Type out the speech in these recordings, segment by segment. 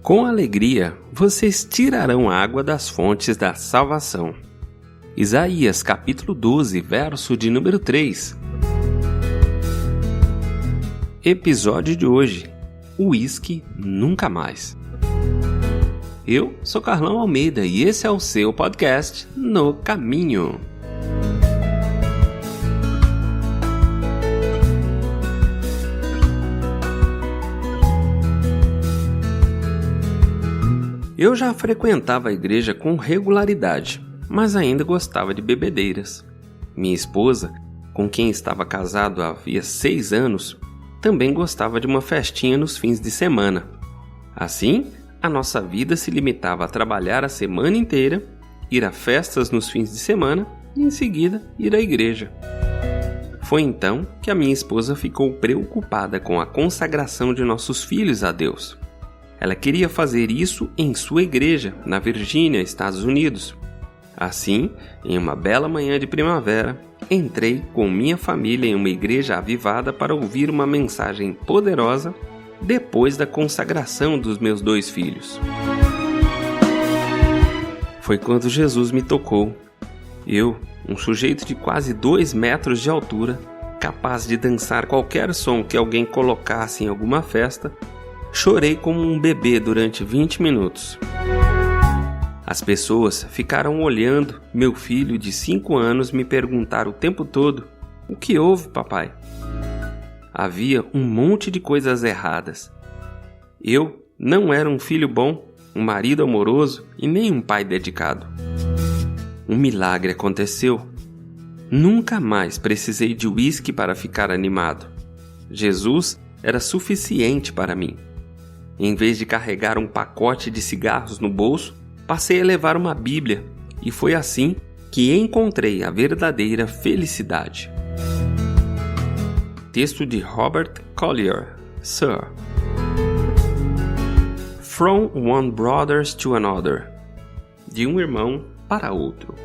Com alegria, vocês tirarão água das fontes da salvação. Isaías capítulo 12, verso de número 3. Episódio de hoje: Uísque nunca mais. Eu sou Carlão Almeida e esse é o seu podcast No Caminho. Eu já frequentava a igreja com regularidade, mas ainda gostava de bebedeiras. Minha esposa, com quem estava casado havia 6 anos, também gostava de uma festinha nos fins de semana. Assim, a nossa vida se limitava a trabalhar a semana inteira, ir a festas nos fins de semana e, em seguida, ir à igreja. Foi então que a minha esposa ficou preocupada com a consagração de nossos filhos a Deus. Ela queria fazer isso em sua igreja, na Virgínia, Estados Unidos. Assim, em uma bela manhã de primavera, entrei com minha família em uma igreja avivada para ouvir uma mensagem poderosa depois da consagração dos meus 2 filhos. Foi quando Jesus me tocou. Eu, um sujeito de quase 2 metros de altura, capaz de dançar qualquer som que alguém colocasse em alguma festa, chorei como um bebê durante 20 minutos. As pessoas ficaram olhando meu filho de 5 anos me perguntar o tempo todo: "O que houve, papai?" Havia um monte de coisas erradas. Eu não era um filho bom, um marido amoroso e nem um pai dedicado. Um milagre aconteceu. Nunca mais precisei de uísque para ficar animado. Jesus era suficiente para mim. Em vez de carregar um pacote de cigarros no bolso, passei a levar uma Bíblia, e foi assim que encontrei a verdadeira felicidade. Texto de Robert Collier, Sir. From one brother to another. De um irmão para outro.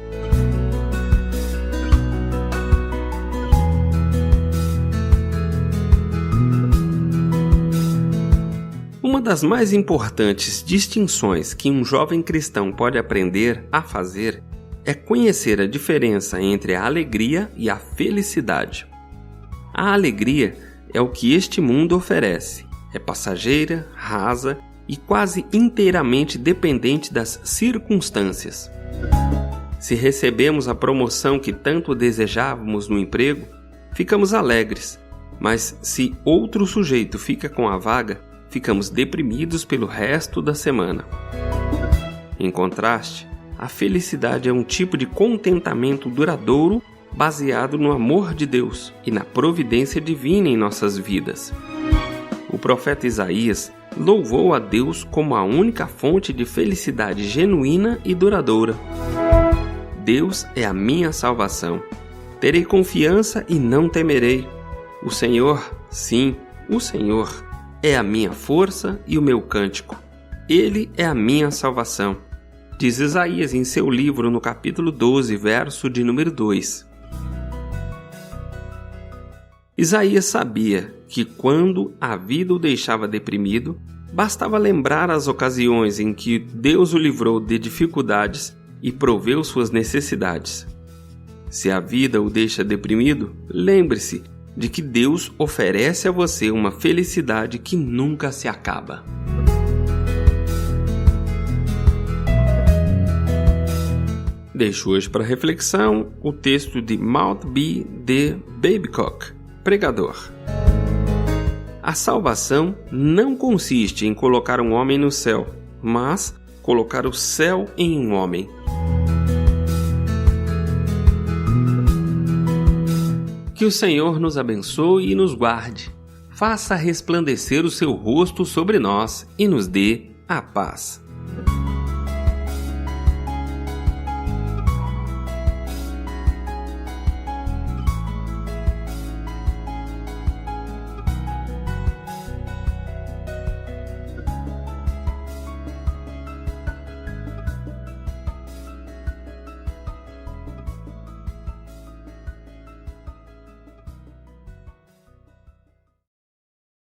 Uma das mais importantes distinções que um jovem cristão pode aprender a fazer é conhecer a diferença entre a alegria e a felicidade. A alegria é o que este mundo oferece. É passageira, rasa e quase inteiramente dependente das circunstâncias. Se recebemos a promoção que tanto desejávamos no emprego, ficamos alegres, mas se outro sujeito fica com a vaga, ficamos deprimidos pelo resto da semana. Em contraste, a felicidade é um tipo de contentamento duradouro baseado no amor de Deus e na providência divina em nossas vidas. O profeta Isaías louvou a Deus como a única fonte de felicidade genuína e duradoura. Deus é a minha salvação. Terei confiança e não temerei. O Senhor, sim, o Senhor, é a minha força e o meu cântico. Ele é a minha salvação, diz Isaías em seu livro no capítulo 12, verso de número 2. Isaías sabia que quando a vida o deixava deprimido, bastava lembrar as ocasiões em que Deus o livrou de dificuldades e proveu suas necessidades. Se a vida o deixa deprimido, lembre-se de que Deus oferece a você uma felicidade que nunca se acaba. Deixo hoje para reflexão o texto de Maltbie de Babcock, pregador. A salvação não consiste em colocar um homem no céu, mas colocar o céu em um homem. Que o Senhor nos abençoe e nos guarde. Faça resplandecer o seu rosto sobre nós e nos dê a paz.